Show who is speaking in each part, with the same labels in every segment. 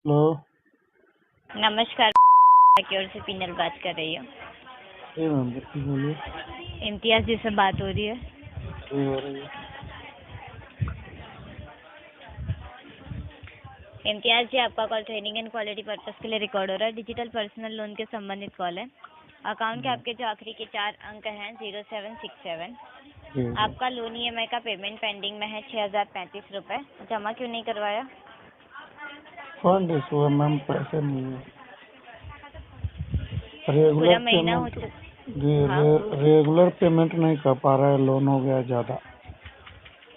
Speaker 1: Hello.
Speaker 2: नमस्कार, की ओर से पीनल बात कर रही हूँ।
Speaker 1: जी मैम, बोलिए।
Speaker 2: इम्तियाज जी से बात हो रही है?
Speaker 1: जी हो रही है।
Speaker 2: इम्तियाज जी, आपका call training and quality purpose के लिए रिकॉर्ड हो रहा है। डिजिटल पर्सनल लोन के संबंधित कॉल है। अकाउंट के आपके जो आखिरी के 4 अंक हैं 0767।
Speaker 1: जी
Speaker 2: आपका लोन EMI का पेमेंट पेंडिंग में है 6035 रुपये। जमा क्यों नहीं करवाया?
Speaker 1: फंड इशू है मैम, पैसे नहीं है।
Speaker 2: पूरा
Speaker 1: रेगुलर
Speaker 2: महीना हो
Speaker 1: पेमेंट। जी
Speaker 2: चुका। हाँ,
Speaker 1: रेगुलर पेमेंट नहीं कर पा रहा है, लोन हो गया ज़्यादा,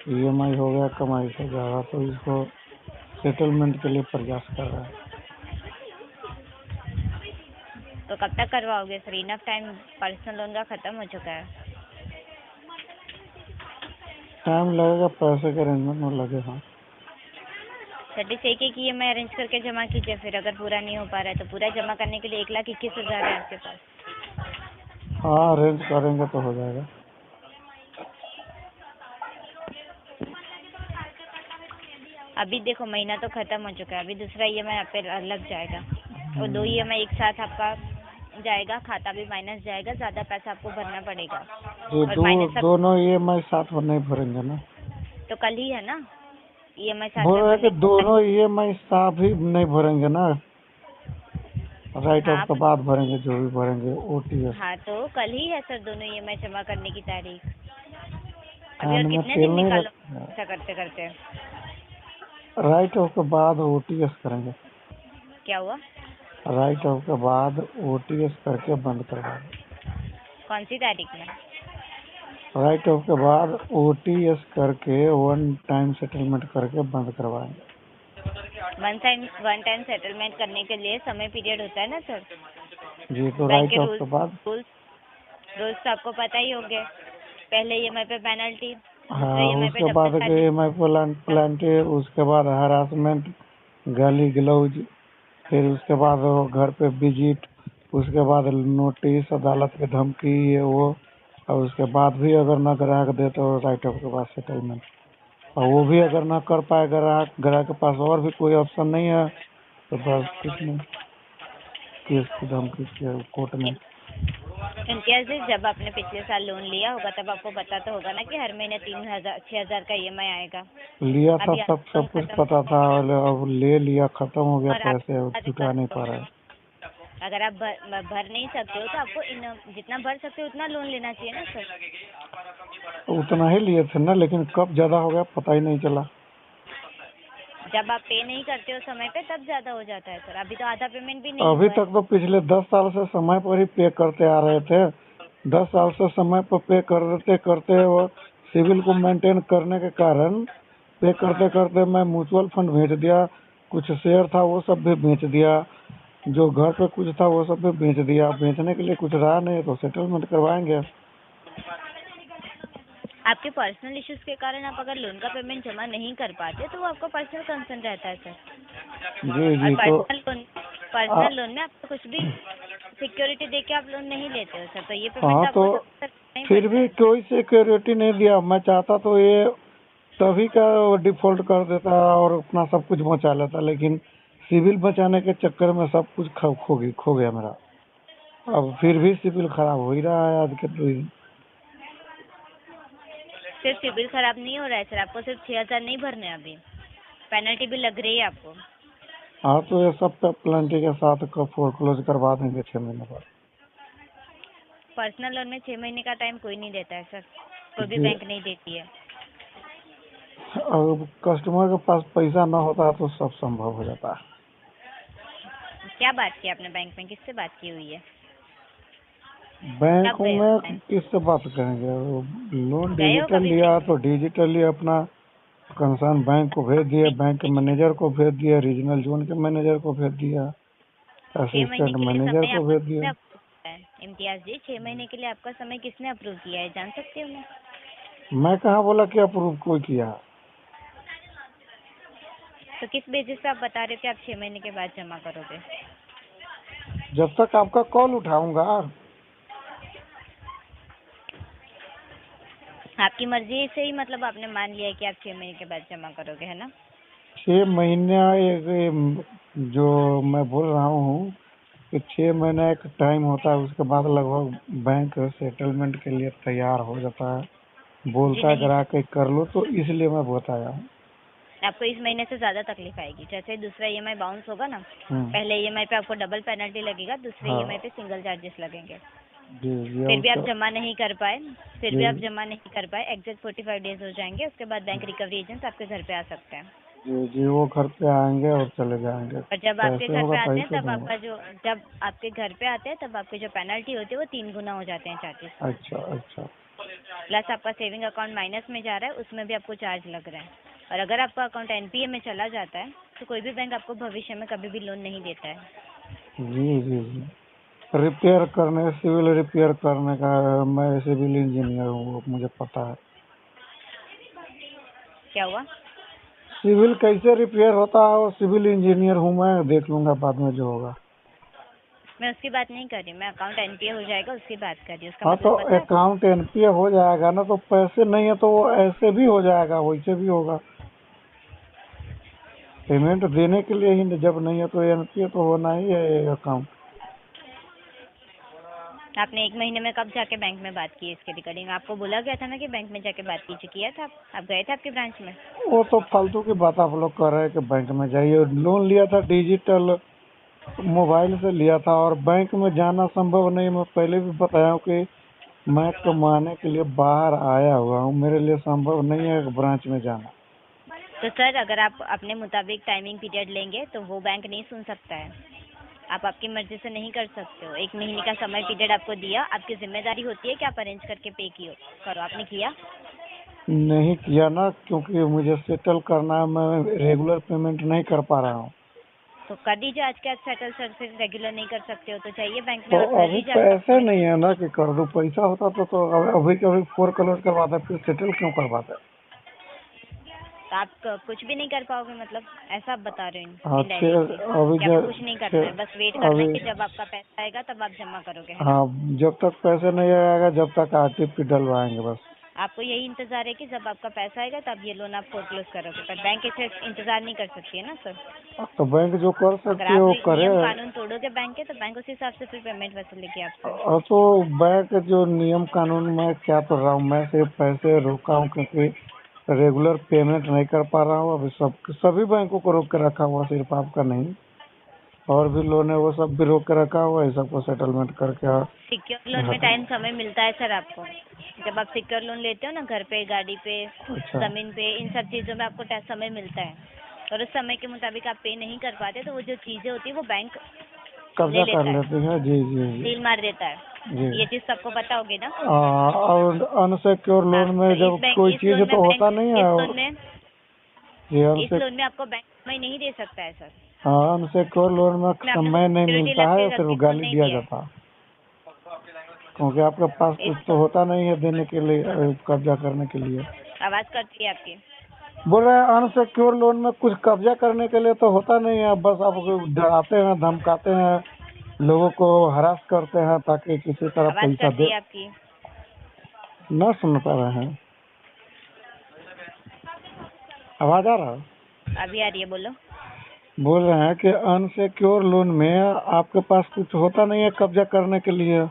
Speaker 1: EMI हो गया कमाई से ज़्यादा, तो इसको सेटलमेंट के लिए प्रयास कर रहा है।
Speaker 2: तो कब तक करवाओगे sir? Enough time personal loan का ख़त्म हो चुका है।
Speaker 1: टाइम लगेगा, पैसे के अरेंजमेंट में लगे। हाँ
Speaker 2: 36 एक EMI अरेंज करके जमा कीजिए। फिर अगर पूरा नहीं हो पा रहा है तो पूरा जमा करने के लिए 1,21,000 है आपके पास।
Speaker 1: हाँ, अरेंज करेंगे तो हो जाएगा।
Speaker 2: अभी देखो, महीना तो खत्म हो चुका है, अभी दूसरा EMI आप पे लग जाएगा और 2 EMI एक साथ आपका जाएगा, खाता भी माइनस जाएगा, ज़्यादा पैसा आपको भरना पड़ेगा।
Speaker 1: जी
Speaker 2: और माइनस सब
Speaker 1: दोनों EMI साथ में नहीं भरेंगे ना।
Speaker 2: तो कल ही है ना, EMI साथ
Speaker 1: बोल
Speaker 2: में
Speaker 1: रहे हैं कि
Speaker 2: भरने
Speaker 1: दोनों EMI साथ ही नहीं भरेंगे ना, राइट ऑफ
Speaker 2: हाँ
Speaker 1: के बाद भरेंगे, जो भी भरेंगे OTS।
Speaker 2: हाँ, तो कल ही है सर दोनों EMI जमा करने की तारीख। अभी और
Speaker 1: कान में
Speaker 2: कितने
Speaker 1: तेल
Speaker 2: दिन
Speaker 1: नहीं
Speaker 2: निकालो
Speaker 1: रखा।
Speaker 2: ऐसा करते करते?
Speaker 1: राइट ऑफ के बाद OTS करेंगे।
Speaker 2: क्या हुआ?
Speaker 1: राइट ऑफ के बाद OTS करके बंद करवाएंगे।
Speaker 2: कौन सी तारीख में?
Speaker 1: राइट ऑफ के बाद OTS करके वन टाइम सेटलमेंट करके बंद करवाएंगे।
Speaker 2: वन टाइम सेटलमेंट करने के लिए समय पीरियड होता है ना सर।
Speaker 1: जी, तो
Speaker 2: बैंक
Speaker 1: राइट
Speaker 2: के
Speaker 1: ऑफ
Speaker 2: रूल्स
Speaker 1: के बाद।
Speaker 2: रूल्स रूल्स तो आपको पता ही होंगे। पहले EMI पे पेनल्टी, दूसरे
Speaker 1: हाँ,
Speaker 2: EMI पे
Speaker 1: उसके
Speaker 2: डबल
Speaker 1: बाद
Speaker 2: चार्जेस।
Speaker 1: EMI प्लांटी, उसके बाद हरासमेंट, गाली गलौज, फिर उसके बाद वो घर पे विजिट, उसके बाद नोटिस, अदालत की धमकी, ये वो, और उसके बाद भी अगर न ग्राहक दे तो राइट ऑफ के बाद सेटलमेंट। और वो भी अगर ना कर पाए ग्राहक, ग्राहक के पास और भी कोई ऑप्शन नहीं है, तो बस कुछ नहीं, केस की धमकी कोर्ट में।
Speaker 2: इम्तियाज जी, जब आपने पिछले साल लोन लिया होगा तब आपको पता तो होगा ना कि हर महीने 3,000 6,000 का EMI आएगा।
Speaker 1: लिया था,
Speaker 2: अभी
Speaker 1: सब
Speaker 2: लोन
Speaker 1: सब कुछ
Speaker 2: खत्म
Speaker 1: पता था, और अब ले लिया, खत्म हो गया,
Speaker 2: और आप
Speaker 1: पैसे अब जुटा नहीं पा रहा है।
Speaker 2: अगर आप भर नहीं सकते हो तो आपको जितना भर सकते हो उतना लोन लेना चाहिए ना सर।
Speaker 1: तो उतना ही लिए थे ना, लेकिन कब ज्यादा हो गया पता ही नहीं चला।
Speaker 2: जब आप पे नहीं करते हो समय पे तब ज़्यादा हो जाता है सर। अभी तो आधा पेमेंट भी नहीं
Speaker 1: अभी
Speaker 2: हुआ है।
Speaker 1: तक तो पिछले 10 साल से समय पर ही पे करते आ रहे थे। 10 साल से समय पर पे करते करते वो सिविल को मेंटेन करने के कारण पे करते करते मैं म्यूचुअल फंड बेच दिया, कुछ शेयर था वो सब भी बेच दिया, जो घर पे कुछ था वो सब भी बेच दिया। बेचने के लिए कुछ रहा नहीं, तो सेटलमेंट करवाएंगे।
Speaker 2: आपके पर्सनल इश्यूज के कारण आप अगर लोन का पेमेंट जमा नहीं कर पाते तो वो आपका पर्सनल कंसर्न रहता है सर।
Speaker 1: जी
Speaker 2: और
Speaker 1: जी, तो
Speaker 2: पर्सनल लोन में आपको कुछ भी सिक्योरिटी दे के आप लोन नहीं लेते हो सर, तो ये पेमेंट
Speaker 1: हाँ,
Speaker 2: तो
Speaker 1: तो
Speaker 2: आपको सबसे नहीं
Speaker 1: फिर
Speaker 2: पड़ता
Speaker 1: भी
Speaker 2: है।
Speaker 1: कोई सिक्योरिटी नहीं दिया। मैं चाहता तो ये तभी का डिफॉल्ट कर देता और अपना सब कुछ बचा लेता, लेकिन सिविल बचाने के चक्कर में सब कुछ खो गया मेरा। अब फिर भी सिविल खराब हो ही रहा है आज के दिन।
Speaker 2: सिर्फ सिबिल खराब नहीं हो रहा है सर, आपको सिर्फ 6,000 नहीं भरने हैं अभी, पेनल्टी भी लग रही है आपको।
Speaker 1: हाँ, तो ये सब पे प्लांटी के साथ फोरक्लोज करवा देंगे 6 महीने बाद।
Speaker 2: पर्सनल लोन में 6 महीने का टाइम कोई नहीं देता है सर, कोई भी
Speaker 1: जी,
Speaker 2: बैंक नहीं देती है।
Speaker 1: अब कस्टमर के पास पैसा ना होता तो सब संभव हो जाता है।
Speaker 2: क्या बात की आपने बैंक में, किससे बात की हुई है? कब
Speaker 1: बैंकों
Speaker 2: गए हो
Speaker 1: में
Speaker 2: बैंक?
Speaker 1: किससे बात करेंगे? वो लोन
Speaker 2: गए हो
Speaker 1: डिजिटल
Speaker 2: कभी
Speaker 1: लिया
Speaker 2: बैंक?
Speaker 1: तो डिजिटली अपना कंसर्न बैंक को भेज दिया, बैंक के मैनेजर को भेज दिया, रीजनल जोन के मैनेजर को भेज दिया,
Speaker 2: 6 महीने
Speaker 1: असिस्टेंट
Speaker 2: के लिए
Speaker 1: मैनेजर
Speaker 2: समय
Speaker 1: को
Speaker 2: आपका
Speaker 1: भेज
Speaker 2: किसने
Speaker 1: दिया।
Speaker 2: अप्रूव किया है? इम्तियाज जी, 6 महीने के लिए आपका समय किसने अप्रूव किया है, जान सकती हूँ मैं?
Speaker 1: मैं कहाँ बोला कि अप्रूव कोई किया?
Speaker 2: तो किस बेसिस पे आप बता रहे हो कि आप 6 महीने के बाद जमा करोगे?
Speaker 1: जब तक आपका कॉल उठाऊंगा।
Speaker 2: आपकी मर्जी से ही मतलब आपने मान लिया है कि आप 6 महीने के बाद जमा करोगे, है ना?
Speaker 1: 6 महीना जो मैं बोल रहा हूँ कि 6 महीना एक टाइम होता है, उसके बाद लगभग बैंक सेटलमेंट के लिए तैयार हो जाता है,
Speaker 2: जी
Speaker 1: बोलता है
Speaker 2: नहीं
Speaker 1: ग्राहक
Speaker 2: सर,
Speaker 1: कि कर लो, तो इसलिए मैं बताया हूँ।
Speaker 2: आपको इस महीने से ज़्यादा तकलीफ आएगी। जैसे दूसरा ईएमआई बाउंस होगा ना, पहले ईएमआई पे आपको डबल पेनल्टी लगेगा, दूसरे
Speaker 1: हाँ
Speaker 2: ईएमआई पे सिंगल चार्जेस लगेंगे।
Speaker 1: जी जी,
Speaker 2: फिर भी आप
Speaker 1: उसका
Speaker 2: जमा नहीं कर पाए,
Speaker 1: जी
Speaker 2: एग्जैक्ट 45 डेज हो जाएंगे, उसके बाद बैंक रिकवरी एजेंट्स आपके घर पे आ सकते हैं।
Speaker 1: जी जी, वो घर पे आएंगे और चले जाएंगे।
Speaker 2: और जब आपके
Speaker 1: पैसे
Speaker 2: घर
Speaker 1: होगा
Speaker 2: पे आते
Speaker 1: तभी
Speaker 2: हैं
Speaker 1: तो
Speaker 2: तब
Speaker 1: दूंगा।
Speaker 2: आपका जो जब आपके घर पे आते हैं तब आपकी जो पेनल्टी होती है वो 3 गुना हो जाते हैं चार्जेस।
Speaker 1: अच्छा अच्छा।
Speaker 2: प्लस आपका सेविंग अकाउंट माइनस में जा रहा है, उसमें भी आपको चार्ज लग रहा है। और अगर आपका अकाउंट एनपीए में चला जाता है तो कोई भी बैंक आपको भविष्य में कभी भी लोन नहीं देता है।
Speaker 1: जी जी जी, रिपेयर करने, सिविल रिपेयर करने का, मैं सिविल इंजीनियर हूँ, वो मुझे पता है।
Speaker 2: क्या हुआ?
Speaker 1: सिविल कैसे रिपेयर होता है, वो सिविल इंजीनियर हूँ मैं, देख लूंगा बाद में जो होगा।
Speaker 2: मैं उसकी बात नहीं कर रही, मैं अकाउंट एनपीए हो जाएगा उसकी बात कर रही हूँ। उसका
Speaker 1: हाँ, तो
Speaker 2: मतलब पता है आपको?
Speaker 1: अकाउंट एनपीए हो जाएगा ना, तो पैसे नहीं है तो वो ऐसे भी हो जाएगा, वैसे भी होगा। पेमेंट देने के लिए ही, जब नहीं है तो एनपीए तो होना ही है अकाउंट।
Speaker 2: आपने 1 महीने में कब जाके बैंक में बात की इसके रिगार्डिंग? आपको बोला गया था ना कि बैंक में जाके बात कीजिए, किया था आप गए थे आपके ब्रांच में?
Speaker 1: वो तो फालतू की बात आप लोग कर रहे हैं कि बैंक में जाइए। लोन लिया था डिजिटल मोबाइल से लिया था, और बैंक में जाना संभव नहीं। मैं पहले भी बताया हूँ कि मैं कमाने के लिए बाहर आया हुआ हूँ, मेरे लिए संभव नहीं है ब्रांच में जाना।
Speaker 2: तो सर अगर आप अपने मुताबिक टाइमिंग पीरियड लेंगे तो वो बैंक नहीं सुन सकता है। आप आपकी मर्जी से नहीं कर सकते हो। 1 महीने का समय पीरियड आपको दिया, आपकी जिम्मेदारी होती है कि आप अरेंज करके पे करो। आपने किया?
Speaker 1: नहीं किया ना, क्योंकि मुझे सेटल करना है, मैं रेगुलर पेमेंट नहीं कर पा रहा हूँ।
Speaker 2: तो कर दीजिए आज के आज सेटल सर। फिर रेगुलर नहीं कर सकते हो तो चाहिए बैंक में
Speaker 1: तो
Speaker 2: और कर
Speaker 1: अभी
Speaker 2: लीजिए आपका
Speaker 1: पैसे
Speaker 2: पेमेंट।
Speaker 1: नहीं है ना कि कर दूं। पैसा होता तो अभी के अभी फोरक्लोज करवाता, फिर सेटल क्यों करवाता।
Speaker 2: तो आप कुछ भी नहीं कर पाओगे, मतलब ऐसा आप बता रहे हो
Speaker 1: हाँ,
Speaker 2: इनडायरेक्टली
Speaker 1: अभी
Speaker 2: कि आपको कुछ नहीं करना है, बस वेट करना है
Speaker 1: अभी
Speaker 2: कि जब आपका पैसा आएगा तब आप जमा करोगे, है ना?
Speaker 1: हाँ, जब तक पैसे नहीं आएगा, जब तक आरटीपी डलवाएंगे बस।
Speaker 2: आपको यही इंतजार है कि जब आपका पैसा आएगा तब ये लोन आप फोरक्लोज करोगे, पर बैंक इसे इंतजार नहीं कर सकती है ना सर।
Speaker 1: तो बैंक जो कर
Speaker 2: अगर
Speaker 1: सकती है
Speaker 2: आप
Speaker 1: वो करे।
Speaker 2: नियम कानून तोड़ोगे बैंक के, तो बैंक उस हिसाब से फिर पेमेंट वसूलेगी आपसे।
Speaker 1: तो बैंक जो नियम कानून में क्या पढ़ रहा हूँ, मैं सिर्फ पैसे रोका हूँ क्योंकि रेगुलर पेमेंट नहीं कर पा रहा हूँ। अभी सभी बैंकों को रोक के रखा हुआ, सिर्फ आपका नहीं। और भी लोन है वो सब भी रोक के रखा हुआ है, सबको सेटलमेंट करके
Speaker 2: सिक्योर लोन में
Speaker 1: घर।
Speaker 2: टाइम समय मिलता है सर आपको। जब आप सिक्योर लोन लेते हो ना, घर पे, गाड़ी पे,
Speaker 1: अच्छा,
Speaker 2: जमीन पे, इन सब चीज़ों में आपको समय मिलता है, और उस समय के मुताबिक आप पे नहीं कर पाते तो वो जो चीज़ें होती है वो बैंक ले
Speaker 1: कब्जा कर
Speaker 2: लेता है,
Speaker 1: लेती है। जी जी जी
Speaker 2: सील मार देता है।
Speaker 1: जी।
Speaker 2: ये चीज़ सबको पता होगी ना?
Speaker 1: और अनसिक्योर
Speaker 2: हाँ,
Speaker 1: लोन
Speaker 2: तो
Speaker 1: में जब कोई
Speaker 2: इस
Speaker 1: चीज
Speaker 2: लोन में
Speaker 1: तो
Speaker 2: बैंक
Speaker 1: होता नहीं है। जी,
Speaker 2: इस लोन में आपको बैंक समय नहीं दे सकता है सर।
Speaker 1: हाँ, अनसिक्योर लोन में
Speaker 2: में आपने
Speaker 1: समय नहीं
Speaker 2: सिक्योरिटी
Speaker 1: मिलता
Speaker 2: लग
Speaker 1: है,
Speaker 2: के
Speaker 1: फिर वो
Speaker 2: गलती से लोन
Speaker 1: गाली
Speaker 2: नहीं
Speaker 1: दिया
Speaker 2: दिया है।
Speaker 1: जाता है, क्योंकि आपके पास कुछ
Speaker 2: इस
Speaker 1: तो होता नहीं है देने के लिए, कब्जा करने के लिए।
Speaker 2: आवाज़ कटती है आपकी।
Speaker 1: बोल रहे हैं अनसिक्योर लोन में कुछ कब्जा करने के लिए तो होता नहीं है, बस आप डराते हैं, धमकाते हैं, लोगों को हरास करते हैं ताकि किसी तरह
Speaker 2: आवाज़
Speaker 1: पैसा
Speaker 2: कटती
Speaker 1: दे।
Speaker 2: है आपकी।
Speaker 1: न सुन पा रहे हैं, आवाज आ रहा है।
Speaker 2: अभी आ रही है, बोलो।
Speaker 1: बोल रहे हैं कि अनसिक्योर लोन में आपके पास कुछ होता नहीं है कब्जा करने के लिए,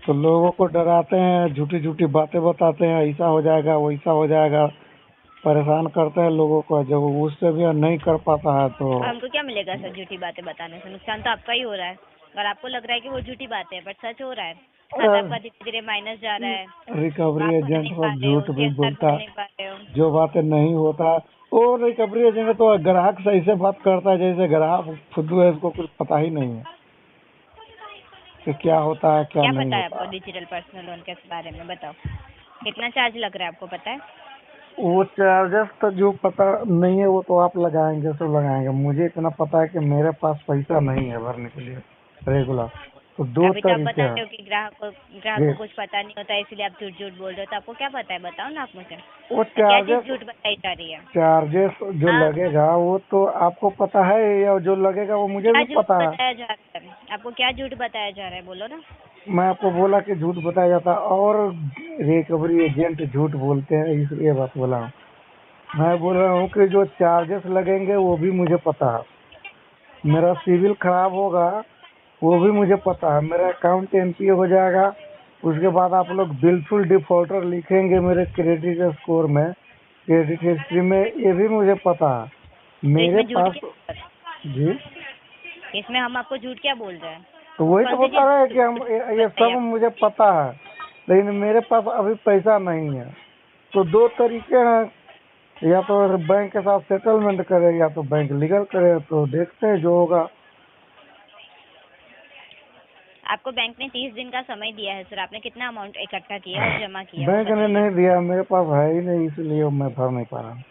Speaker 1: तो लोगों को डराते हैं, झूठी झूठी बातें बताते हैं, ऐसा हो जाएगा वैसा हो जाएगा, परेशान करते हैं लोगों को। जब उससे भी नहीं कर पाता है तो
Speaker 2: हमको क्या मिलेगा सर झूठी बातें बताने से? नुकसान तो आपका ही हो रहा है। और आपको लग रहा है कि वो झूठी बात है, बट सच हो रहा है। खाता आपका धीरे धीरे माइनस जा रहा है,
Speaker 1: रिकवरी
Speaker 2: आप भर
Speaker 1: एजेंट
Speaker 2: नहीं पा
Speaker 1: सब
Speaker 2: रहे हो,
Speaker 1: झूठ भी
Speaker 2: सीएसआर
Speaker 1: बोलता
Speaker 2: भर
Speaker 1: है,
Speaker 2: नहीं पा रहे हो।
Speaker 1: जो बातें नहीं होता। वो रिकवरी एजेंट तो ग्राहक से ऐसे बात करता है जैसे ग्राहक फुद्दू है, उसको कुछ पता ही नहीं है कि क्या होता है क्या
Speaker 2: क्या
Speaker 1: नहीं
Speaker 2: पता है
Speaker 1: होता।
Speaker 2: आपको डिजिटल पर्सनल लोन के बारे में? बताओ, कितना चार्ज लग रहा है आपको पता है?
Speaker 1: वो चार्जेस तो जो पता नहीं है वो तो आप लगाएंगे, सब लगाएंगे। मुझे इतना पता है कि मेरे पास पैसा नहीं है भरने के लिए रेगुलर। तो दो
Speaker 2: अभी तो आप
Speaker 1: तरीके
Speaker 2: बताते
Speaker 1: हैं।
Speaker 2: हो कि ग्राहक
Speaker 1: जी,
Speaker 2: को कुछ पता नहीं होता, इसलिए आप झूठ झूठ बोल रहे हो। तो आपको क्या पता है, बताओ ना आप मुझे।
Speaker 1: वो
Speaker 2: और क्या चीज़ झूठ बताई जा रही है?
Speaker 1: चार्जेस जो
Speaker 2: हाँ,
Speaker 1: लगेगा वो तो आपको पता है, या जो लगेगा वो मुझे
Speaker 2: क्या
Speaker 1: भी
Speaker 2: झूठ
Speaker 1: पता है।
Speaker 2: बताया जा रहा है? आपको क्या झूठ बताया जा रहा है, बोलो ना।
Speaker 1: मैं आपको बोला कि झूठ बताया जाता है, और रिकवरी एजेंट झूठ बोलते हैं, इसलिए बात बोला हूँ। मैं बोल रहा हूँ कि जो चार्जेस लगेंगे वो भी मुझे पता है, मेरा सिविल खराब होगा वो भी मुझे पता है, मेरा अकाउंट एनपीए हो जाएगा, उसके बाद आप लोग बिल्कुल डिफॉल्टर लिखेंगे मेरे क्रेडिट स्कोर में, क्रेडिट हिस्ट्री में, ये भी मुझे पता है
Speaker 2: तो
Speaker 1: मेरे
Speaker 2: इसमें झूठ
Speaker 1: पास।
Speaker 2: क्या,
Speaker 1: जी,
Speaker 2: इसमें हम आपको झूठ क्या बोल रहे हैं?
Speaker 1: तो वही तो
Speaker 2: कौन सी
Speaker 1: बता रहे हैं
Speaker 2: चीज
Speaker 1: कि हम ये
Speaker 2: बताइए
Speaker 1: सब
Speaker 2: आप।
Speaker 1: मुझे पता है, लेकिन मेरे पास अभी पैसा नहीं है। तो दो तरीके हैं, या तो बैंक के साथ सेटलमेंट करे या तो बैंक लीगल करे, तो देखते हैं जो होगा।
Speaker 2: आपको बैंक ने 30 दिन का समय दिया है सर, आपने कितना अमाउंट इकट्ठा किया और जमा किया वो
Speaker 1: बैंक ने
Speaker 2: बताइए।
Speaker 1: नहीं दिया, मेरे पास है ही नहीं, इसलिए मैं भर नहीं पा रहा हूँ।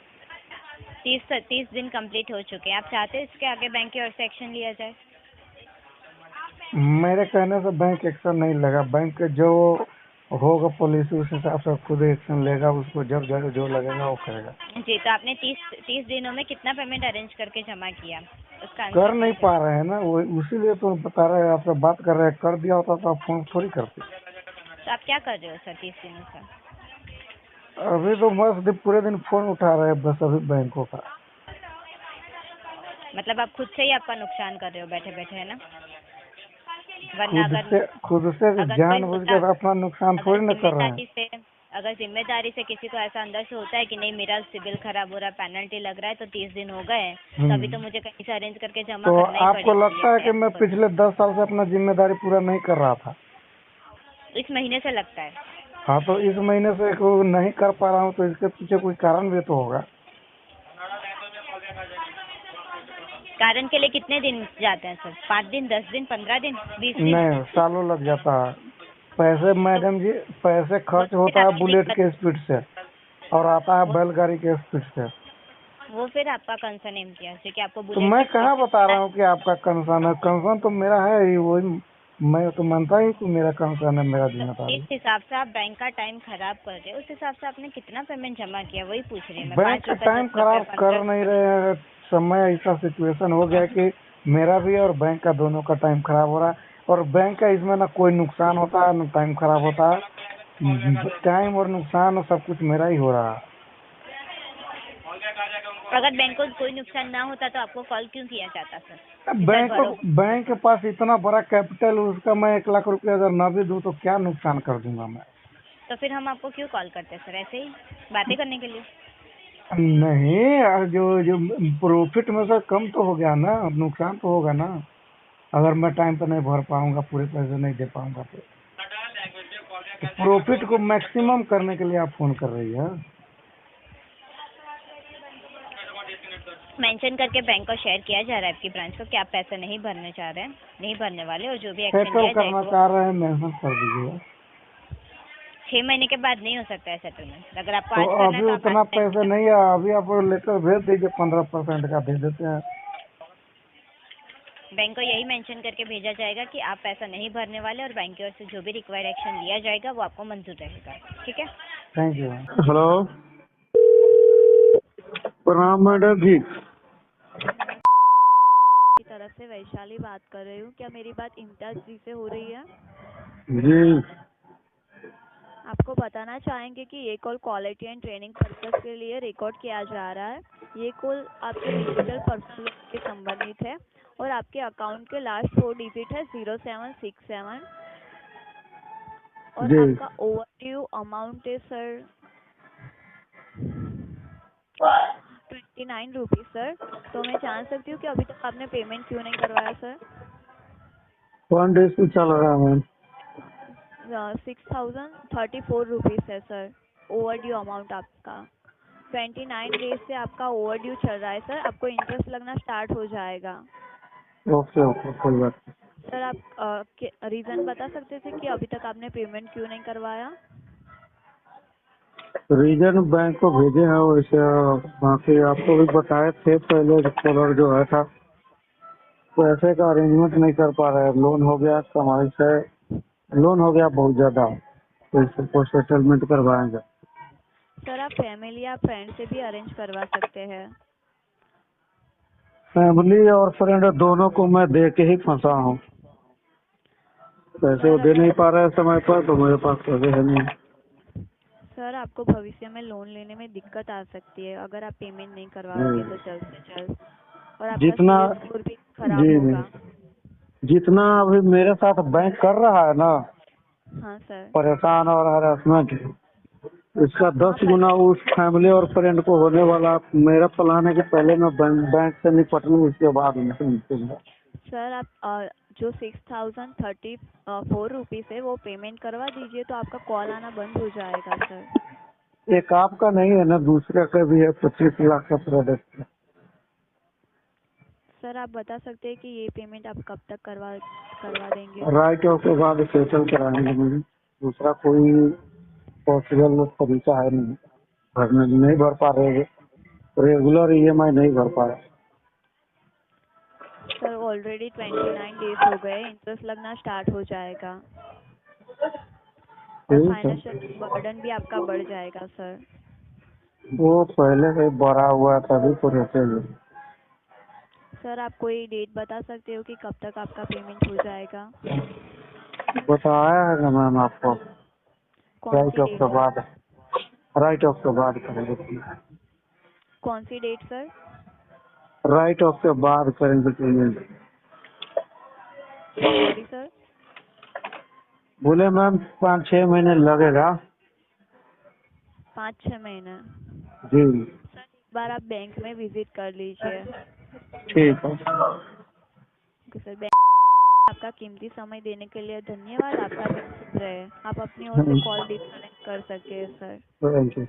Speaker 2: 30 दिन कंप्लीट हो चुके हैं, आप चाहते हैं इसके आगे बैंक की ओर से एक्शन लिया जाए?
Speaker 1: मेरे कहने से बैंक एक्शन नहीं लेगा, बैंक जो होगा पॉलिसी उस हिसाब से खुद एक्शन लेगा, उसको जब जो लगेगा वो करेगा।
Speaker 2: जी, तो आपने 30 दिनों में कितना पेमेंट अरेंज करके जमा किया, उसका आंसर
Speaker 1: कर नहीं
Speaker 2: दीजिए।
Speaker 1: पा रहे हैं ना, वो उसीलिए तो बता रहे हैं, आपसे बात कर रहे हैं। कर दिया होता तो आप फोन थोड़ी करते।
Speaker 2: तो आप क्या कर रहे हो सर 30 दिनों से?
Speaker 1: अभी तो बस पूरे दिन फोन उठा रहे हैं बस अभी बैंकों का।
Speaker 2: मतलब आप खुद से ही आपका नुकसान कर रहे हो बैठे बैठे, है ना? वरना अगर
Speaker 1: खुद से
Speaker 2: अगर कोई
Speaker 1: जानबूझ
Speaker 2: होता,
Speaker 1: के अपना नुकसान
Speaker 2: अगर
Speaker 1: थोड़ी ना कर रहे हैं।
Speaker 2: जिम्मेदारी से किसी को ऐसा अंदर से होता है कि नहीं मेरा सिविल खराब हो रहा है, पेनल्टी लग रहा है, तो 30 दिन हो गए तो अभी तो मुझे कहीं से अरेंज करके जमा
Speaker 1: तो
Speaker 2: करना ही
Speaker 1: आपको
Speaker 2: पड़ेगा,
Speaker 1: लगता है
Speaker 2: ये
Speaker 1: कि मैं
Speaker 2: आपको
Speaker 1: पिछले 10 साल से अपना जिम्मेदारी पूरा नहीं कर रहा था?
Speaker 2: इस महीने से लगता है।
Speaker 1: हाँ, तो इस महीने से नहीं कर पा रहा हूँ तो इसके पीछे कोई कारण भी तो होगा।
Speaker 2: कारण के लिए कितने दिन जाते हैं सर? 5 दिन, 10 दिन, 15 दिन, 20 दिन?
Speaker 1: नहीं, सालों लग जाता है। पैसे
Speaker 2: तो
Speaker 1: मैडम जी, पैसे
Speaker 2: वो
Speaker 1: खर्च
Speaker 2: तो फिर
Speaker 1: होता है
Speaker 2: आपकी
Speaker 1: बुलेट
Speaker 2: दिक्कत,
Speaker 1: के स्पीड से और आता है
Speaker 2: वो
Speaker 1: बैलगाड़ी के स्पीड से।
Speaker 2: वो फिर आपका कंसर्न एम्प्टी है कि आपको
Speaker 1: तो
Speaker 2: बुलेट
Speaker 1: मैं
Speaker 2: की स्पीड
Speaker 1: कहाँ
Speaker 2: से
Speaker 1: बता
Speaker 2: चलना
Speaker 1: रहा
Speaker 2: है।
Speaker 1: हूँ कि आपका कंसर्न है, कंसर्न तो मेरा है ही, वही मैं तो मानता ही कि मेरा कंसर्न है, मेरा
Speaker 2: तो
Speaker 1: जिम्मेदारी।
Speaker 2: जिस हिसाब से आप बैंक का टाइम खराब कर रहे हो उस हिसाब से आपने कितना पेमेंट जमा किया वही पूछ रही है मैं।
Speaker 1: बैंक
Speaker 2: 5
Speaker 1: का
Speaker 2: रुपए,
Speaker 1: टाइम
Speaker 2: 10 रुपए,
Speaker 1: खराब कर
Speaker 2: 15
Speaker 1: नहीं
Speaker 2: रुपए?
Speaker 1: रहे हैं, समय ऐसा सिचुएशन हो गया है कि मेरा भी और बैंक का दोनों का टाइम खराब हो रहा है, और बैंक का इसमें ना कोई नुकसान होता है ना टाइम खराब होता है, टाइम और नुकसान सब कुछ मेरा ही हो रहा है।
Speaker 2: अगर बैंक को कोई नुकसान ना होता तो आपको कॉल क्यों किया जाता सर कि सर
Speaker 1: बैंक
Speaker 2: भरो?
Speaker 1: बैंक के पास इतना बड़ा कैपिटल, उसका मैं 1 लाख रुपया अगर ना भी दूं तो क्या नुकसान कर दूंगा मैं?
Speaker 2: तो फिर हम आपको क्यों कॉल करते हैं सर, ऐसे ही बातें करने के लिए?
Speaker 1: नहीं, और जो जो प्रॉफिट में से कम तो हो गया ना, नुकसान तो होगा ना, अगर मैं टाइम पे नहीं भर पाऊंगा, पूरे पैसे नहीं दे पाऊंगा तो प्रॉफिट को मैक्सिमम करने के लिए आप फोन कर रही है।
Speaker 2: मेंशन करके बैंक को शेयर किया जा रहा है आपकी ब्रांच को कि आप पैसे नहीं भरने चाह रहे हैं, नहीं भरने वाले, और जो भी एक्शन
Speaker 1: सेटल
Speaker 2: लिया
Speaker 1: करना
Speaker 2: जाएगा
Speaker 1: चाह रहे हैं, मेंशन कर दीजिएगा।
Speaker 2: 6 महीने के बाद नहीं हो सकता है सेटलमेंट। अगर आपको
Speaker 1: तो
Speaker 2: आज करना है
Speaker 1: अभी
Speaker 2: तो आप
Speaker 1: उतना
Speaker 2: आज
Speaker 1: पैसे
Speaker 2: टाइम,
Speaker 1: नहीं है, अभी आप लेटर भेज दीजिए, 15% का दे देते हैं।
Speaker 2: बैंक को यही मेंशन करके भेजा जाएगा कि आप पैसा नहीं भरने वाले और बैंक की ओर से जो भी रिक्वायर्ड एक्शन लिया जाएगा वो आपको मंजूर रहेगा। ठीक है?
Speaker 1: Thank you. हेलो, प्रणाम मैडम जी।
Speaker 3: मैं की तरफ से वैशाली बात कर रही हूँ। क्या मेरी बात इम्तियाज जी से हो रही है?
Speaker 1: जी,
Speaker 3: आपको बताना चाहेंगे कि ये call quality and training purpose के लिए रिकॉर्ड किया जा रहा है। ये कॉल आपके डिजिटल पर्सनल लोन के संबंधित है और आपके अकाउंट के लास्ट 4 डिजिट है 0767 और
Speaker 1: जी।
Speaker 3: आपका ओवरड्यू अमाउंट है सर 29 रुपीज़ सर। तो मैं जान सकती हूँ कि अभी तक आपने पेमेंट क्यों नहीं करवाया सर?
Speaker 1: 1 डेज से चल रहा है मैम।
Speaker 3: 6034 रुपीज़ है सर ओवरड्यू अमाउंट आपका। 29 डेज से आपका ओवरड्यू चल रहा है सर, आपको इंटरेस्ट लगना स्टार्ट हो जाएगा।
Speaker 1: ओके ओके, कोई बात
Speaker 3: सर आप रीज़न बता सकते थे कि अभी तक आपने पेमेंट क्यों नहीं करवाया?
Speaker 1: नहीं। रीजन बैंक को भेजे हैं वैसे, बाकी आपको भी बताए थे पहले, कॉलर जो है था पैसे का अरेंजमेंट नहीं कर पा रहे, लोन हो गया कमाई से, लोन हो गया बहुत ज्यादा, तो इसको सेटलमेंट करवाएंगे।
Speaker 3: सर आप फैमिली या फ्रेंड से भी अरेंज करवा सकते हैं।
Speaker 1: फैमिली और फ्रेंड दोनों को मैं दे के ही फंसा हूँ, पैसे वो
Speaker 3: सर
Speaker 1: दे
Speaker 3: अगर
Speaker 1: नहीं पा रहे समय पर, तो मेरे पास पैसे है नहीं।
Speaker 3: सर आपको भविष्य में लोन लेने में दिक्कत आ सकती है अगर आप पेमेंट नहीं करवाओगे तो जल्द से जल्द, और आपका
Speaker 1: जितना
Speaker 3: सिबिल स्कोर भी खराब
Speaker 1: जी
Speaker 3: होगा।
Speaker 1: जितना अभी मेरे साथ बैंक कर रहा है ना
Speaker 3: हाँ सर।
Speaker 1: परेशान और हरासमेंट, इसका 10
Speaker 3: हाँ
Speaker 1: गुना उस फैमिली और फ्रेंड को होने वाला। मेरा प्लान है कि पहले मैं बैंक से निपट लूँ, उसके बाद उनसे निपटूंगा।
Speaker 3: सर आप जो 6034 रुपीज़ है वो पेमेंट करवा दीजिए तो आपका कॉल आना बंद हो जाएगा सर।
Speaker 1: एक आपका नहीं है ना, दूसरे का भी है 25 लाख का प्रोडक्ट।
Speaker 3: सर आप बता सकते हैं कि ये पेमेंट आप कब तक करवा देंगे?
Speaker 1: राइट ऑफ के बाद सेटल कराएंगे मुझे, दूसरा कोई पॉसिबल तरीका है नहीं। भरने नहीं भर पा रहे, रेगुलर EMI नहीं भर पा रहे।
Speaker 3: सर ऑलरेडी 29 डेज हो गए, इंटरेस्ट लगना स्टार्ट हो जाएगा और
Speaker 1: ठीक है,
Speaker 3: फाइनेंशियल बर्डन भी आपका बढ़ जाएगा सर।
Speaker 1: वो पहले से बढ़ा हुआ तभी तो रहते हैं।
Speaker 3: सर आप कोई डेट बता सकते हो कि कब तक आपका पेमेंट हो जाएगा?
Speaker 1: बताया है ना मैम आपको,
Speaker 3: कौन सी डेट सर?
Speaker 1: राइट ऑफ के बाद करेंगे।
Speaker 3: कौन सी डेट सर?
Speaker 1: राइट ऑफ के बाद करेंगे पेमेंट।
Speaker 3: Sorry sir.
Speaker 1: बोले मैम 5-6 महीने लगेगा।
Speaker 3: 5-6 महीने?
Speaker 1: जी
Speaker 3: सर एक बार आप बैंक में विजिट कर लीजिए।
Speaker 1: ठीक है।
Speaker 3: Okay sir. बैंक आपका कीमती समय देने के लिए धन्यवाद। आपका दिन शुभ रहे। आप अपनी ओर से कॉल डिस्कनेक्ट कर सकते हैं सर।
Speaker 1: Thank you.